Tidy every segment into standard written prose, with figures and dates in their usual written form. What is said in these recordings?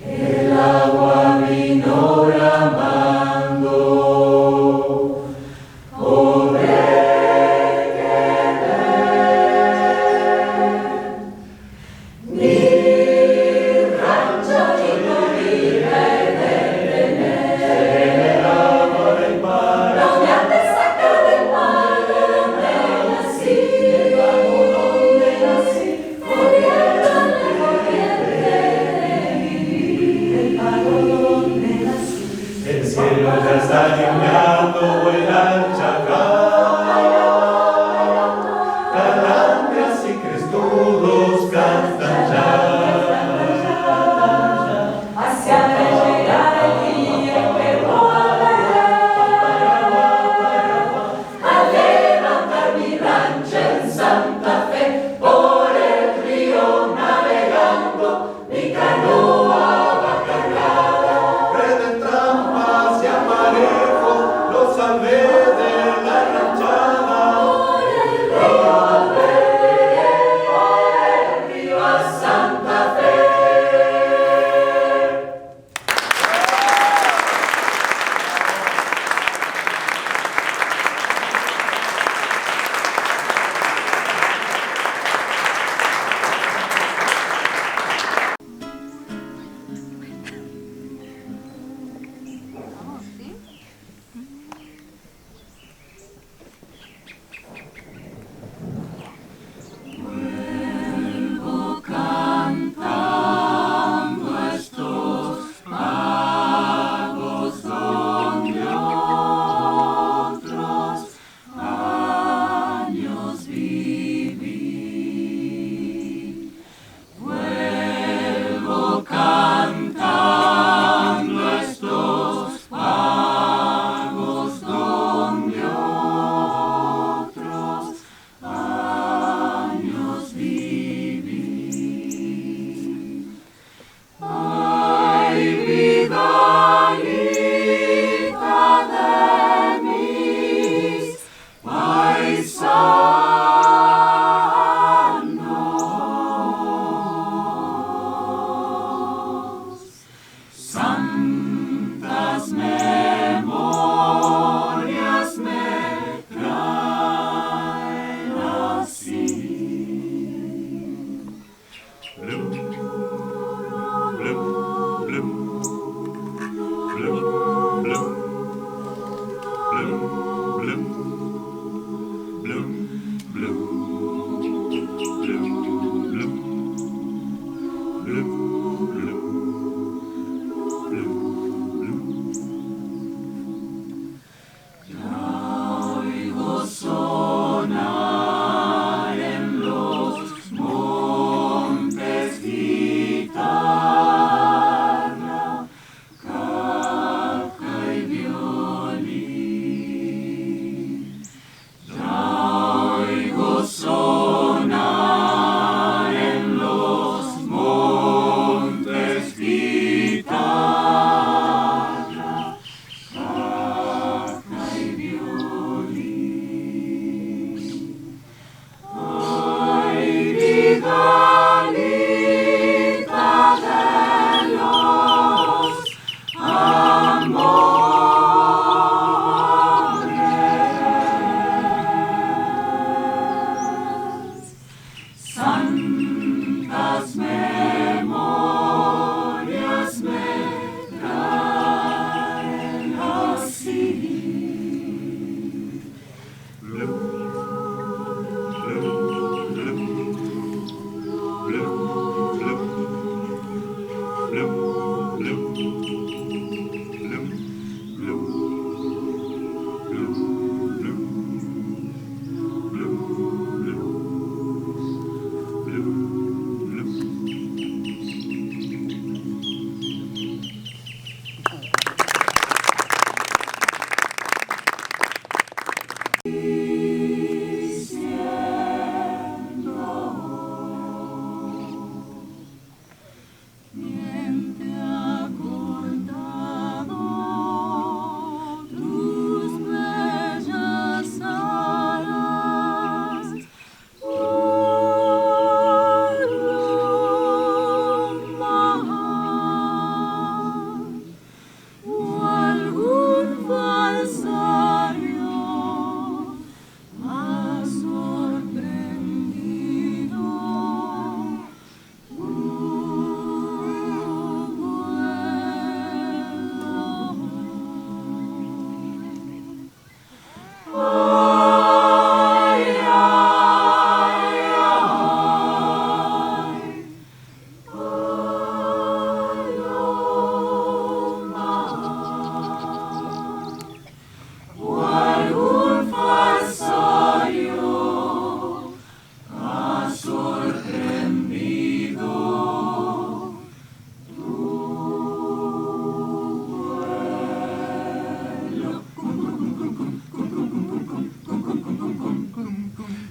El agua vino ramando.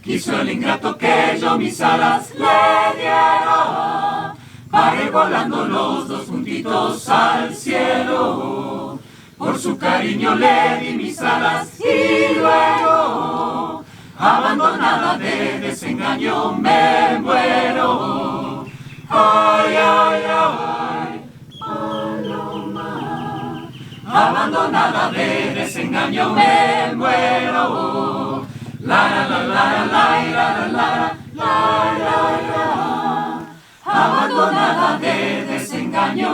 Quiso el ingrato que yo mis alas le diera, para ir volando los dos juntitos al cielo. Por su cariño le di mis alas y luego, abandonada de desengaño, me muero. Ay, ay, ay, paloma, abandonada de desengaño, me muero. La la la la la la la la la la, abandonada de desengaño.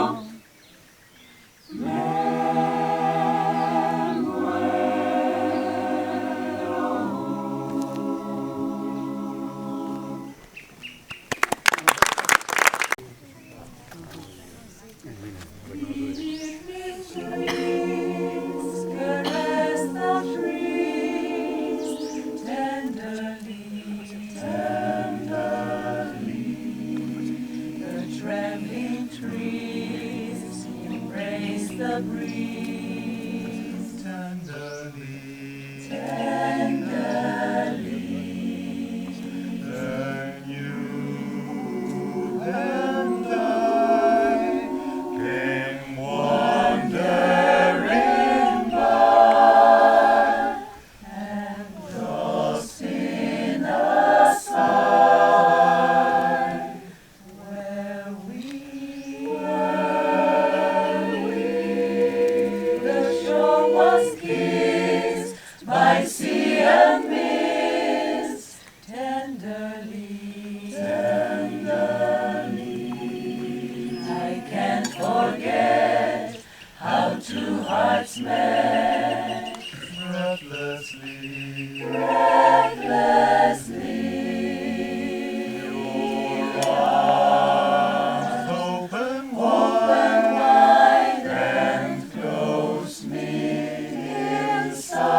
The breeze tenderly, tenderly. Then you and I came wandering by, and lost in a sigh, where we were. Was kissed by sea and mist, tenderly, tenderly. I can't forget how two hearts met, breathlessly, breathlessly. Your arms open wide and close me inside.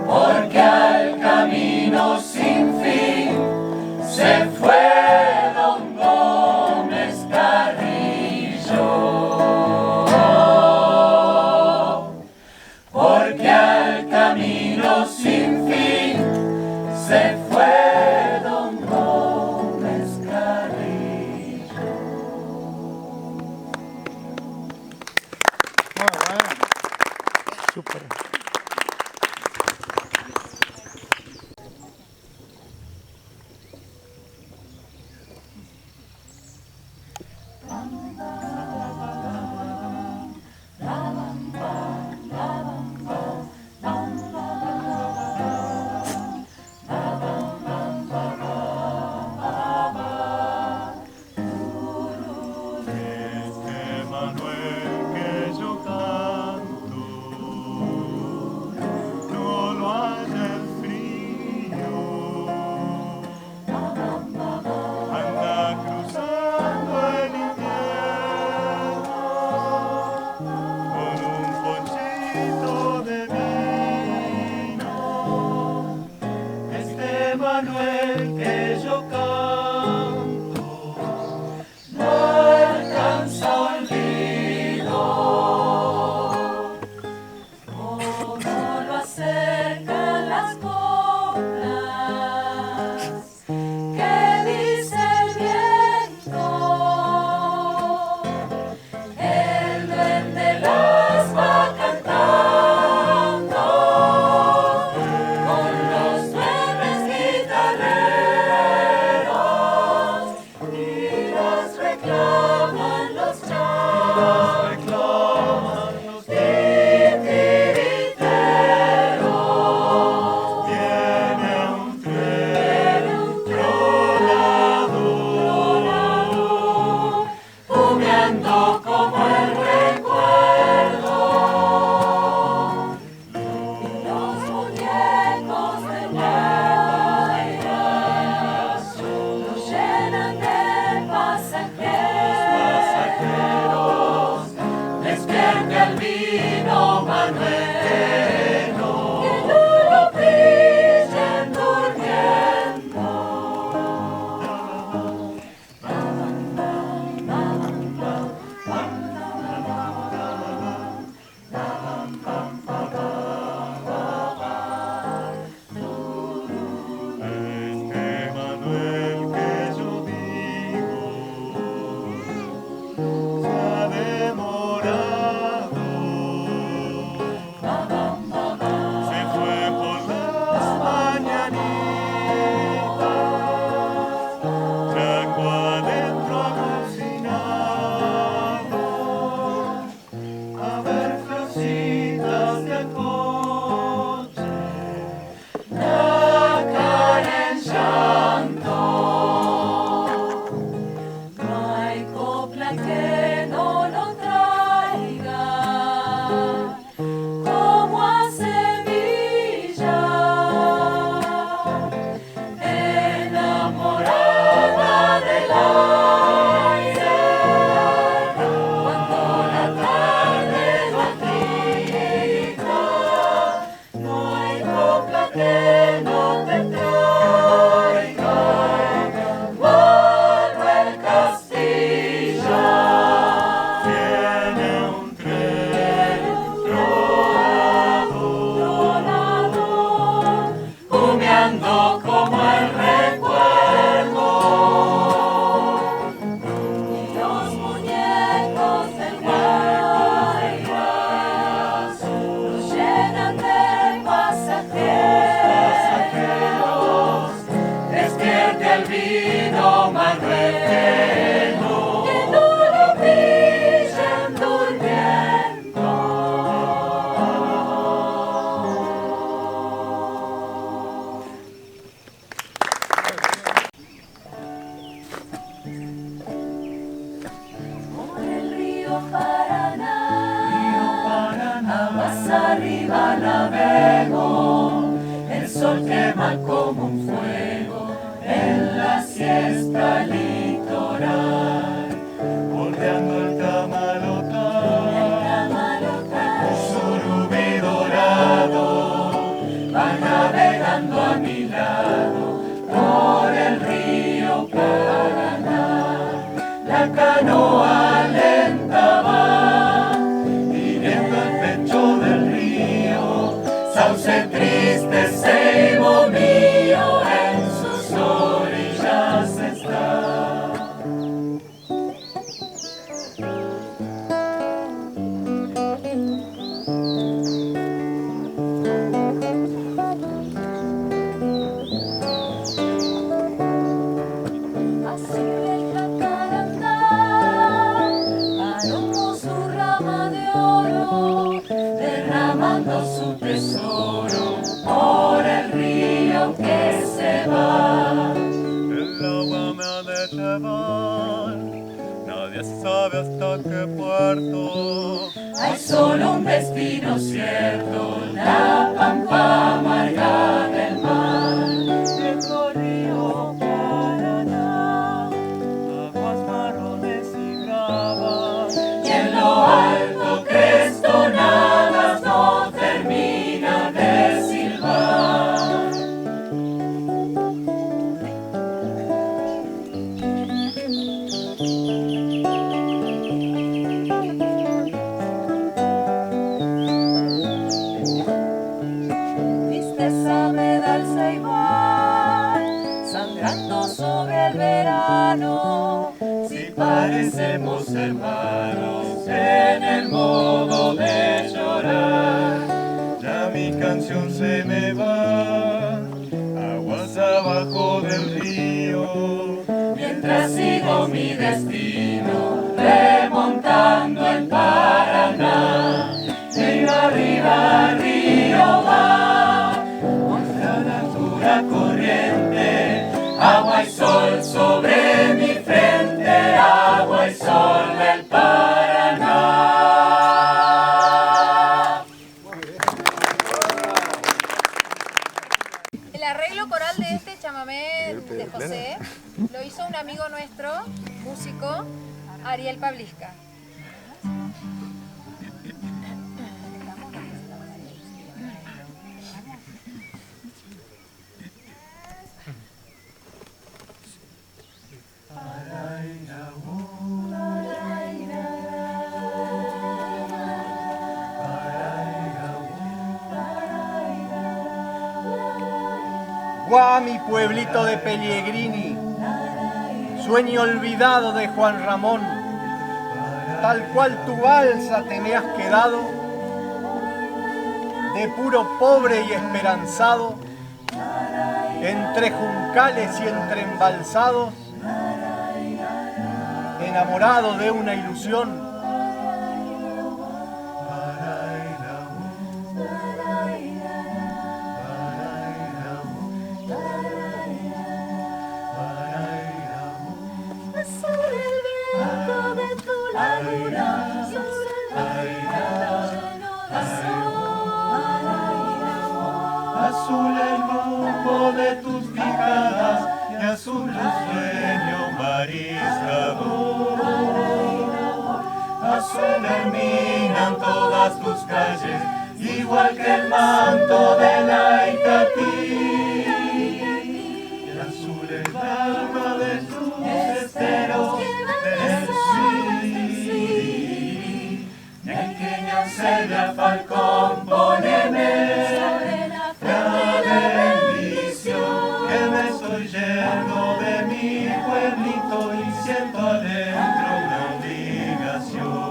Porque al camino sin fin se fue. el vino más refreno, que no lo pillen durmiendo. Por el río Paraná, aguas arriba navego, el sol quema como un fuego en la siesta litoral, bordeando el Tamalotal, un surubí dorado, va navegando a mi lado por el río Paraná. La canoa lenta va, hiriendo el pecho del río, sauce triste, ceibo mío, en sus orillas está. Así el jacarandá aromó su rama de oro, derramando su tesoro por el río que se va. El agua me ha de llevar, nadie sabe hasta qué puerto. Hay solo un destino cierto, la pampa amarga del mar. Viejo río Paraná, aguas marrones y bravas, y en lo alto crestonadas no termina de silbar. Tristeza me da el ceibal, sangrando sobre el verano. Si parecemos hermanos en el modo de llorar, ya mi canción se me va, aguas abajo del río, mientras sigo mi destino, remontando el Paraná. Río arriba, río va, nuestra altura corriente, agua y sol sobre mi frente, agua y sol del Paraná. El arreglo coral de este chamamé de José lo hizo un amigo nuestro, músico, Ariel Pablisca. Guá, mi pueblito de Pellegrini, sueño olvidado de Juan Ramón, tal cual tu balsa te me has quedado, de puro pobre y esperanzado, entre juncales y entre embalsados, enamorado de una ilusión. Sobre el viento de tu laguna, sobre el viento lleno de sol. Azul el rumbo de tus picadas y azul tu sueño mariscador. Azul terminan todas tus calles, igual que el manto de la Itatí. Y azul el alma de tus esteros del sí. Pequeña Celia Falcón, poneme la bendición, que me estoy yendo de mi pueblito y siento adentro una obligación.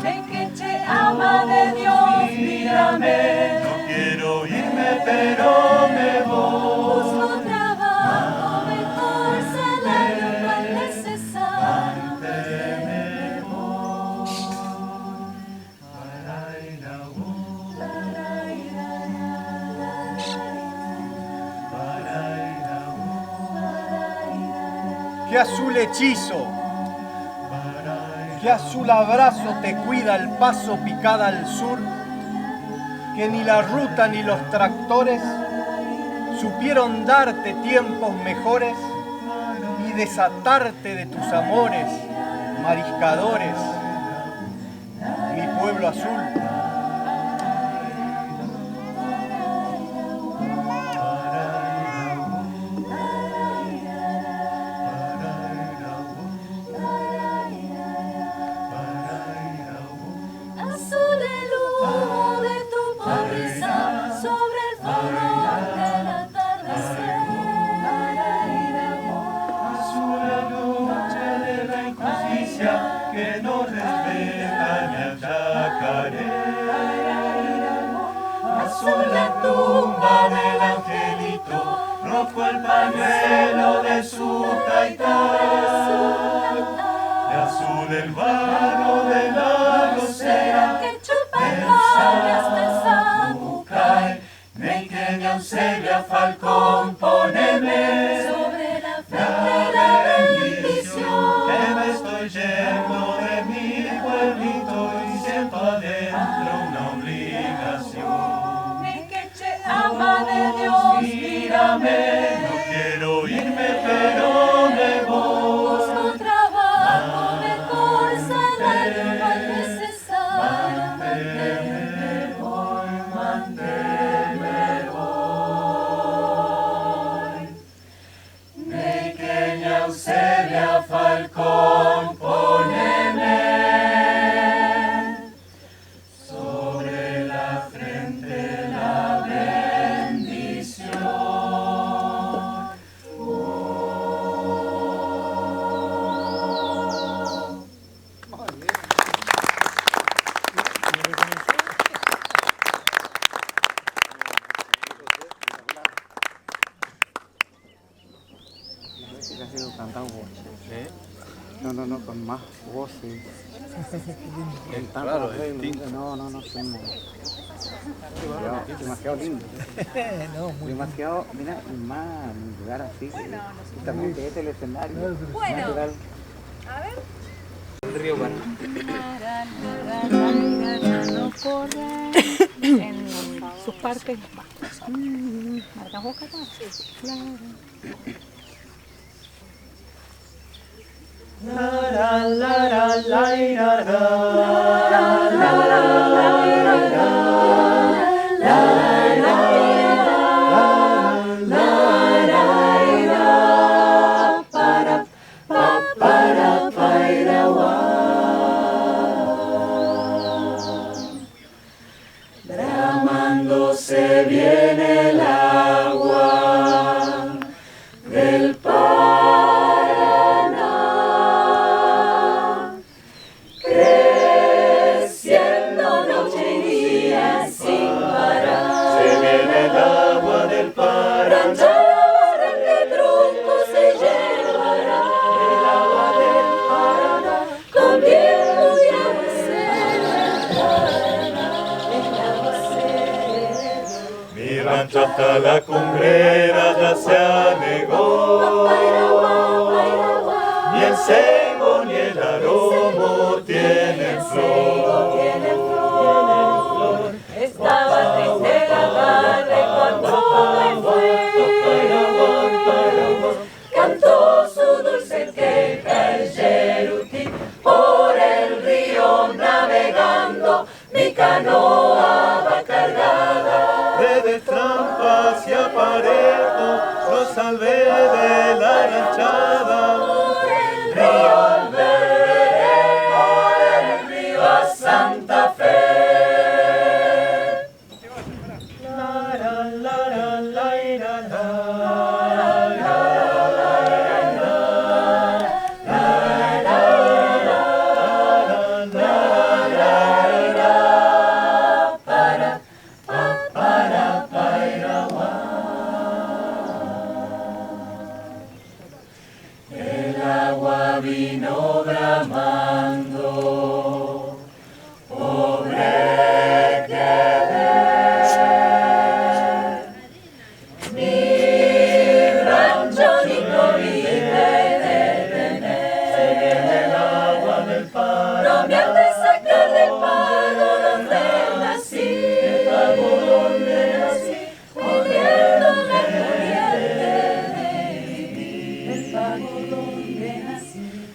Pequeche, ama de Dios, mírame. No quiero irme, pero me voy. Busco trabajo mejor. que azul hechizo, que azul abrazo te cuida el paso picada al sur, que ni la ruta ni los tractores supieron darte tiempos mejores y desatarte de tus amores, mariscadores, mi pueblo azul. Azul el humo de tu pobreza sobre el fondo del atardecer. Azul la noche de la injusticia que no respeta ni al yacaré. Azul la tumba del angelito, rojo el pañuelo de su taitá. Y azul el barro de la rosera Que chupa cañas de Samucay. Nequeña Eusebia Falcón, poneme sobre la frente la bendición. que me estoy yendo de mi pueblito y siento adentro una obligación. Mi queche ama de Dios, Mírame, no quiero irme, pero me voy. busco trabajo mejor, salario más necesario. Manténme voy. Nequeña Eusebia Falcón, poneme sobre la frente la bendición. Ha sido cantado no, con más voces. Claro, es distinto. No, somos demasiado lindo. Demasiado, mira, más un lugar así, justamente este es el escenario. Bueno. Natural. A ver. El río Paraná. No corre en sus partes bajos. ¿Marcas vos, Cata? Sí, claro. Bramando se viene el agua del Paraná, creciendo noche y día sin parar. Se viene el agua del Paraná, de tronco se llevará el agua del Paraná, con viento y mi rancho hasta la cumbrera ya se anegó, ni el ceibo ni el aromo tienen flor. Estaba triste la tarde cuando me fue. Cantó su dulce queja el Yeruti por el río navegando. Mi canoa va cargada. De trampas y aparejo, lo salvé de la ranchada. Por el río Albergue, por el río a Santa Fe. El agua vino bramando, pobre quedé. Mi rancho ni vive de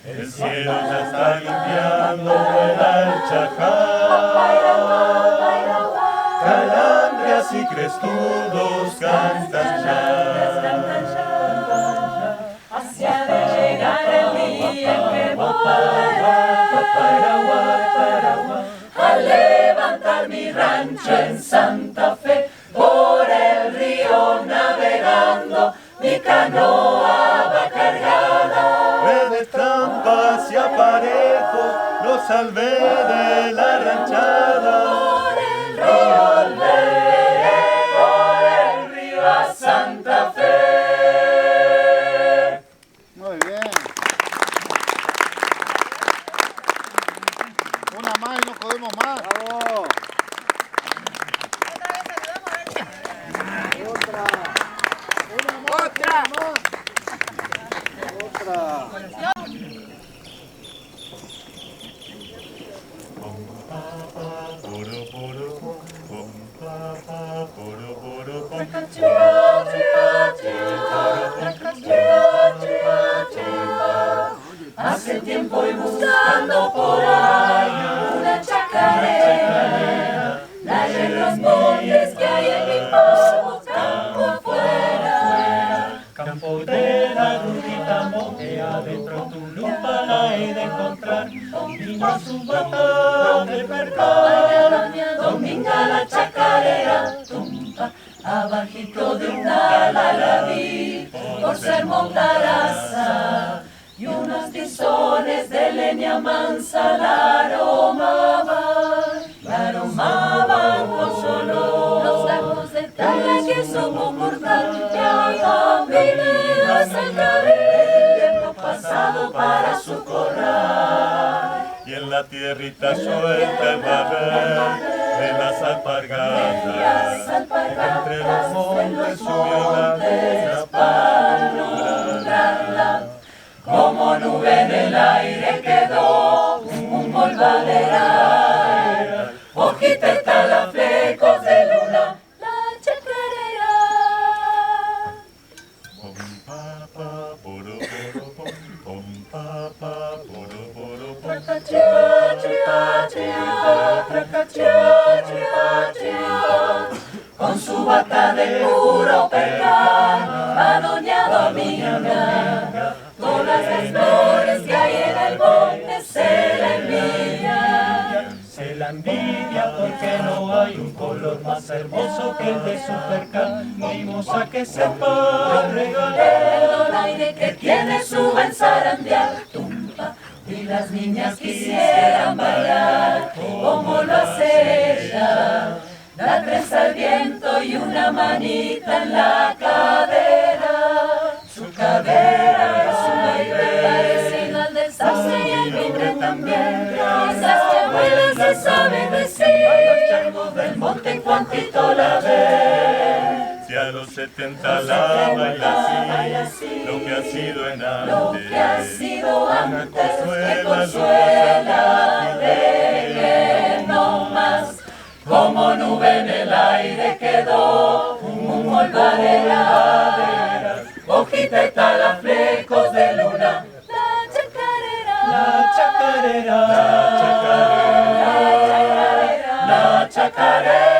El cielo ya está limpiando el chacal. Calandrias y crestudos cantan ya. Hacia de llegar el día en que voy a levantar mi rancho en Santa Fe, por el río navegando, mi canoa va cargada. De trampas y aparejos los salvé de la ranchada. Por el río a Santa Fe. Muy bien. Una más y no podemos más. ¡Bravo! Otra vez saludamos, a ver. ¡Otra! ¡Otra! Hace tiempo y buscando por ahí una chacarera, la hay en los montes que hay en mi poco campo afuera. Campo de la rudita monte adentro, tu lupa la he de encontrar. Vino su bata de percal. Doña Dominga la chacarera tumba, abajito de un ala la vi, por ser montaraza. Y unos tizones de leña mansa la aromaban con solo los gajos de talla que supo cortar, que había venido a sacar el tiempo pasado para su corral. Y en la tierrita suelta el barrer de las alpargatas, entre los montes subió la luna para alumbrarla. Como nube en el aire quedó un polvaderal, hojita la flecos de luna, la chacarera. Pom pa pa poro poro pom, pom pa pa poro poro pom. Con su bata de puro percal va doña Dominga. Todas las flores que hay en el monte se la envidian. Se la envidia porque no hay un color más hermoso que el de su percal. Mimosa que sepa regalar. El donaire que tiene su buen zarandear tumba, y las niñas quisieran bailar como lo hace ella. La trenza al viento y una manita en la cadera. Su cadera es un baile parecido al del sauce y el mimbre también. Esas abuelas se saben decir, los changos del monte en cuantito la ven. Si a los 70 la baila así, lo que ha sido en Lo que ha antes, sido antes que consuela, deje no más. Como nube en el aire quedó un polvaderal, hojita y talaflecos de luna, la chacarera, la chacarera, la chacarera, la chacarera.